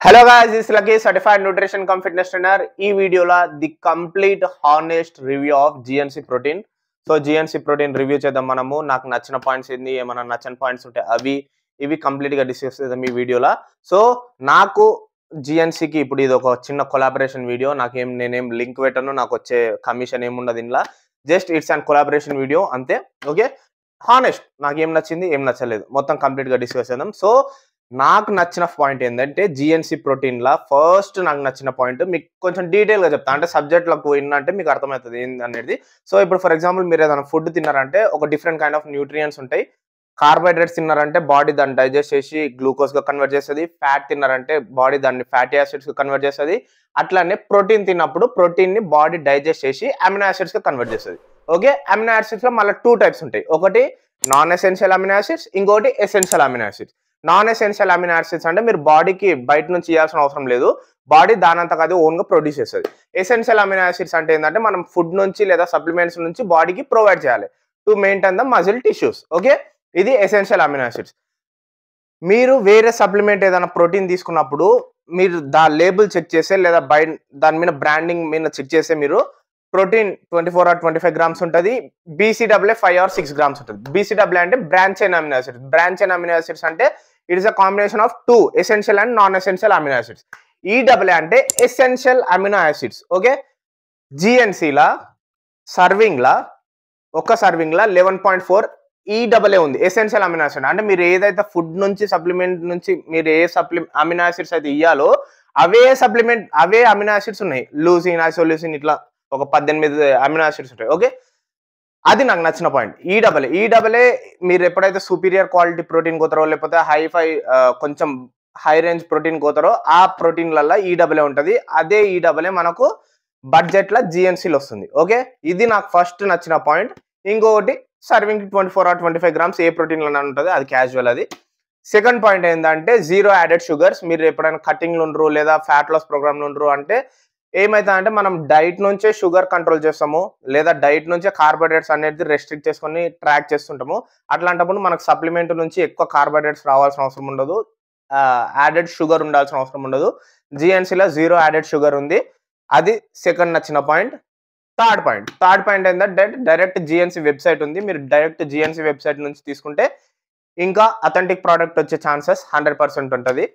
Hello guys, this is Lucky, certified nutrition cum fitness trainer. ఈ వీడియోలో the complete honest review of GNC protein. So GNC protein review చేద్దాం మనము. నాకు నచ్చిన points ఏంది, ఏమైనా నచ్చని పాయింట్స్ ఉంటే ఇవి కంప్లీట్ గా డిస్కస్ చేద్దాం ఈ వీడియోలో. సో నాకు జిఎన్సికి ఇప్పుడు ఇది ఒక చిన్న కొలాబరేషన్ వీడియో. నేనేం లింక్ పెట్టను, నాకు వచ్చే కమిషన్ ఏముండదు ఇంట్లో. Just it's and collaboration video అంతే. ఓకే, హానెస్ట్ నాకేం నచ్చింది ఏం నచ్చలేదు మొత్తం కంప్లీట్ గా డిస్కస్ చేద్దాం. సో నాకు నచ్చిన పాయింట్ ఏంటంటే జిఎన్సి ప్రోటీన్లా ఫస్ట్ నాకు నచ్చిన పాయింట్ మీకు కొంచెం డీటెయిల్గా చెప్తా, అంటే సబ్జెక్ట్లకు పోయిందంటే మీకు అర్థమవుతుంది ఏంది అనేది. సో ఇప్పుడు ఫర్ ఎగ్జాంపుల్ మీరు ఏదైనా ఫుడ్ తిన్నారంటే ఒక డిఫరెంట్ కైండ్ ఆఫ్ న్యూట్రియన్స్ ఉంటాయి. కార్బోహైడ్రేట్స్ తిన్నారంటే బాడీ దాన్ని డైజెస్ట్ చేసి గ్లూకోజ్గా కన్వర్ట్ చేస్తుంది. ఫ్యాట్ తిన్నారంటే బాడీ దాన్ని ఫ్యాటీ యాసిడ్స్గా కన్వర్ట్ చేస్తుంది. అట్లానే ప్రోటీన్ తిన్నప్పుడు ప్రోటీన్ని బాడీ డైజెస్ట్ చేసి అమినో యాసిడ్స్గా కన్వర్ట్ చేస్తుంది. ఓకే, అమినో యాసిడ్స్లో మళ్ళీ 2 టైప్స్ ఉంటాయి. ఒకటి నాన్ ఎసెన్షియల్ అమినో యాసిడ్స్, ఇంకోటి essential amino acids. Non essential amino acids అంటే మీరు బాడీకి బయట నుంచి ఇవ్వాల్సిన అవసరం లేదు, బాడీ దానంతకు అది ఓన్గా ప్రొడ్యూస్ చేస్తుంది. ఎసెన్షియల్ అమినో యాసిడ్స్ అంటే ఏంటంటే మనం ఫుడ్ నుంచి లేదా సప్లిమెంట్స్ నుంచి బాడీకి ప్రొవైడ్ చేయాలి to maintain the muscle tissues. Okay, ఇది ఎసెన్షియల్ అమినో యాసిడ్స్. మీరు వేరే సప్లిమెంట్ ఏదైనా ప్రోటీన్ తీసుకున్నప్పుడు మీరు లేబుల్ చెక్ చేస్తే లేదా దాని మీద బ్రాండింగ్ మీద చెక్ చేస్తే మీరు ప్రోటీన్ 24 or 25 గ్రామ్స్ ఉంటుంది, బీసీడబ్ల్యూ 5 or 6 గ్రామ్స్ ఉంటుంది. బీసీడబ్ల్యూ అంటే branch chain amino acids. Branch chain amino acids అంటే it is a combination of 2 essential and non essential amino acids. EW అంటే ఎసెన్షియల్ అమినో యాసిడ్స్. ఓకే, జిఎన్సీలా సర్వింగ్లా ఒక సర్వింగ్లా 11.4 EW ఉంది ఎసెన్షియల్ అమినో యాసిడ్. అంటే మీరు ఏదైతే ఫుడ్ నుంచి సప్లిమెంట్ నుంచి మీరు ఏ అమినో యాసిడ్స్ అయితే ఇయ్యాలో అవే అమినో యాసిడ్స్ ఉన్నాయి. లూసిన్, ఐసోలూసిన్, ఇట్లా ఒక 18 అమినో యాసిడ్స్ ఉంటాయి. ఓకే, అది నాకు నచ్చిన పాయింట్. ఈడబ్ల్యూ మీరు ఎప్పుడైతే సూపీరియర్ క్వాలిటీ ప్రోటీన్ కోతారో లేకపోతే కొంచెం హై రేంజ్ ప్రోటీన్ కోతారో ఆ ప్రోటీన్లలో ఈడబ్ల్యూ ఉంటుంది. అదే ఈడబ్ల్యూ మనకు బడ్జెట్లో జిఎన్సీలో వస్తుంది. ఓకే, ఇది నాకు ఫస్ట్ నచ్చిన పాయింట్. ఇంకొకటి సర్వింగ్ 24 or 25 గ్రామ్స్ ఏ ప్రోటీన్లో ఉంటుంది, అది క్యాజువల్. అది సెకండ్ పాయింట్ ఏంటంటే జీరో యాడెడ్ షుగర్స్. మీరు ఎప్పుడైనా కటింగ్లు ఉండరు లేదా ఫ్యాట్ లాస్ ప్రోగ్రామ్లు ఉండరు అంటే ఏమైతే అంటే మనం డైట్ నుంచే షుగర్ కంట్రోల్ చేస్తాము లేదా డైట్ నుంచే కార్బోహైడ్రేట్స్ అనేది రెస్ట్రిక్ట్ చేసుకొని ట్రాక్ చేస్తుంటాము. అట్లాంటప్పుడు మనకు సప్లిమెంట్ నుంచి ఎక్కువ కార్బోహైడ్రేట్స్ రావాల్సిన అవసరం ఉండదు, యాడెడ్ షుగర్ ఉండాల్సిన అవసరం ఉండదు. జిఎన్సీలో జీరో యాడెడ్ షుగర్ ఉంది. అది సెకండ్ నచ్చిన పాయింట్. థర్డ్ పాయింట్ ఏంటంటే డైరెక్ట్ జిఎన్సీ వెబ్సైట్ ఉంది. మీరు డైరెక్ట్ జిఎన్సీ వెబ్సైట్ నుంచి తీసుకుంటే ఇంకా అథెంటిక్ ప్రోడక్ట్ వచ్చే ఛాన్సెస్ 100% ఉంటుంది.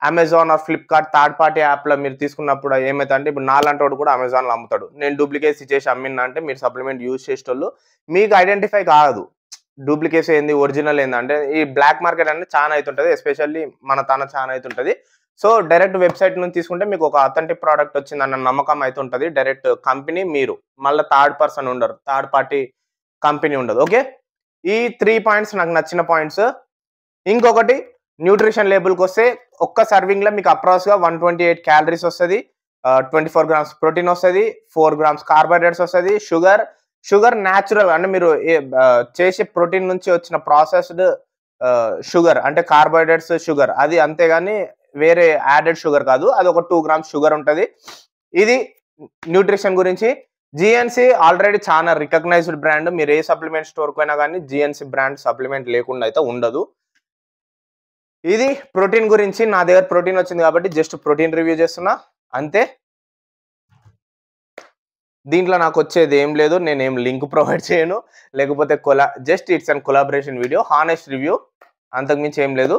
Amazon are Flipkart third party యాప్లో మీరు తీసుకున్నప్పుడు ఏమైతే అంటే ఇప్పుడు నాలంటోడు కూడా అమెజాన్లో అమ్ముతాడు. నేను డూప్లికేట్స్ ఇచ్చేసి అమ్మినా అంటే మీరు సప్లిమెంట్ యూజ్ చేసేటోళ్ళు మీకు ఐడెంటిఫై కాదు డూప్లికేట్స్ ఏంది ఒరిజినల్ ఏందంటే. ఈ బ్లాక్ మార్కెట్ అనేది చాలా అవుతుంటుంది, ఎస్పెషల్లీ మన చాలా అవుతుంటుంది. సో డైరెక్ట్ వెబ్సైట్ నుంచి తీసుకుంటే మీకు ఒక అథెంటిక్ ప్రోడక్ట్ వచ్చింది అన్న నమ్మకం అయితే ఉంటుంది. డైరెక్ట్ కంపెనీ మీరు, మళ్ళీ థర్డ్ పర్సన్ ఉండరు, థర్డ్ పార్టీ కంపెనీ ఉండదు. ఓకే, ఈ 3 పాయింట్స్ నాకు నచ్చిన పాయింట్స్. ఇంకొకటి న్యూట్రిషన్ లేబుల్కి వస్తే ఒక్క సర్వింగ్లో మీకు అప్రాక్స్గా 128 క్యాలరీస్ వస్తుంది, 24 గ్రామ్స్ ప్రోటీన్ వస్తుంది, 4 గ్రామ్స్ కార్బోహైడ్రేట్స్ వస్తుంది. షుగర్ న్యాచురల్ అంటే మీరు చేసే ప్రోటీన్ నుంచి వచ్చిన ప్రాసెస్డ్ షుగర్ అంటే కార్బోహైడ్రేట్స్ షుగర్ అది, అంతేగాని వేరే యాడెడ్ షుగర్ కాదు. అది ఒక 2 గ్రామ్స్ షుగర్ ఉంటుంది. ఇది న్యూట్రిషన్ గురించి. జిఎన్సి ఆల్రెడీ చాలా రికగ్నైజ్డ్ బ్రాండ్. మీరు ఏ సప్లిమెంట్ స్టోర్కి పోయినా కానీ జిఎన్సి బ్రాండ్ సప్లిమెంట్ లేకుండా అయితే ఉండదు. ఇది ప్రోటీన్ గురించి. నా దగ్గర ప్రోటీన్ వచ్చింది కాబట్టి జస్ట్ ప్రోటీన్ రివ్యూ చేస్తున్నా అంతే. దీంట్లో నాకు వచ్చేది ఏం లేదు, నేనేం లింక్ ప్రొవైడ్ చేయను లేకపోతే just it's and collaboration video, honest review, అంతకుమించి ఏం లేదు.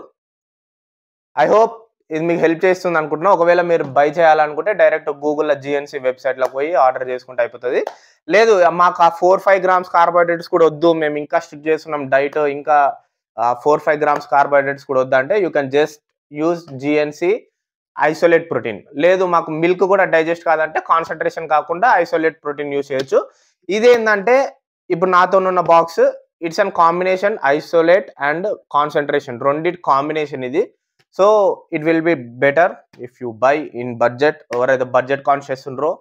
ఐ హోప్ ఇది మీకు హెల్ప్ చేస్తుంది అనుకుంటున్నా. ఒకవేళ మీరు బై చేయాలనుకుంటే డైరెక్ట్ గూగుల్లో జిఎన్సి వెబ్సైట్లోకి పోయి ఆర్డర్ చేసుకుంటే అయిపోతుంది. లేదు మాకు ఆ 4-5 గ్రామ్స్ కార్బోహైడ్రేట్స్ కూడా వద్దు, మేము ఇంకా స్ట్రిక్ట్ చేస్తున్నాం డైట్, ఇంకా 4-5 గ్రామ్స్ కార్బోహైడ్రేట్స్ కూడా వద్దంటే you can just use GNC isolate protein. లేదు మాకు మిల్క్ కూడా డైజెస్ట్ కాదంటే కాన్సన్ట్రేషన్ కాకుండా ఐసోలేట్ ప్రోటీన్ యూజ్ చేయొచ్చు. ఇదేంటంటే ఇప్పుడు నాతో ఉన్న box it's and combination isolate and concentration రెండిటి కాంబినేషన్ ఇది. So it will be better if you buy in budget. ఎవరైతే బడ్జెట్ కాన్షియస్ ఉండరో,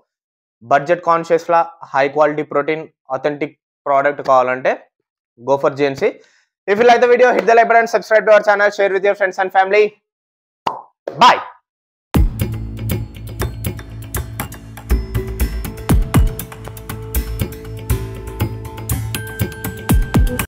బడ్జెట్ కాన్షియస్లా high quality protein authentic product కావాలంటే go for GNC. If you like the video, hit the like button, subscribe to our channel, share with your friends and family. Bye.